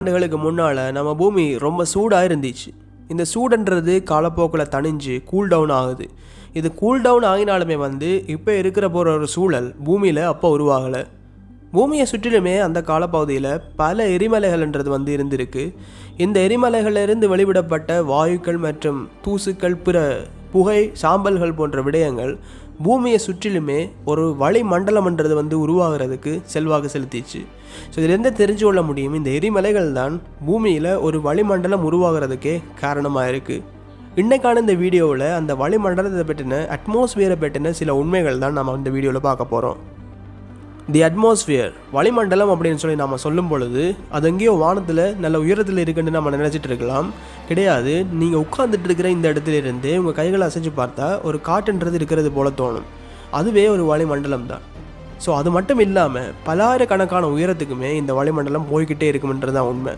ஆண்டுகளுக்கு முன்னால் நம்ம பூமி ரொம்ப சூடாக இருந்துச்சு. இந்த சூடுன்றது காலப்போக்கில் தணிஞ்சு கூல் டவுன் ஆகுது. இது கூல் டவுன் ஆகினாலுமே இப்போ இருக்கிற போகிற ஒரு சூழல் பூமியில் அப்போ உருவாகலை. பூமியை சுற்றிலுமே அந்த காலப்பகுதியில் பல எரிமலைகள்ன்றது இருந்திருக்கு. இந்த எரிமலைகளிலிருந்து வெளிவிடப்பட்ட வாயுக்கள் மற்றும் தூசுக்கள், பிற புகை, சாம்பல்கள் போன்ற விடயங்கள் பூமியை சுற்றிலுமே ஒரு வளிமண்டலம்ன்றது உருவாகிறதுக்கு செல்வாக்கு செலுத்திச்சு. ஸோ இதிலேருந்து தெரிஞ்சு கொள்ள முடியும், இந்த எரிமலைகள் தான் பூமியில் ஒரு வளிமண்டலம் உருவாகிறதுக்கே காரணமாக இருக்குது. இன்றைக்கான இந்த வீடியோவில் அந்த வளிமண்டலத்தை பற்றின, அட்மாஸ்பியரை பற்றின சில உண்மைகள் தான் நம்ம இந்த வீடியோவில் பார்க்க போகிறோம். தி அட்மாஸ்பியர், வளிமண்டலம் அப்படின்னு சொல்லி நாம் சொல்லும் பொழுது அது எங்கேயோ வானத்தில் நல்ல உயரத்தில் இருக்குன்னு நம்ம நினச்சிட்டு இருக்கலாம். கிடையாது. நீங்கள் உட்கார்ந்துட்டு இருக்கிற இந்த இடத்துல இருந்து உங்கள் கைகளை அசைச்சு பார்த்தா ஒரு காற்றுன்றது இருக்கிறது போல தோணும். அதுவே ஒரு வளிமண்டலம் தான். ஸோ அது மட்டும் இல்லாமல் பலாயிரக்கணக்கான உயரத்துக்குமே இந்த வளிமண்டலம் போய்கிட்டே இருக்கும்ன்றது தான் உண்மை.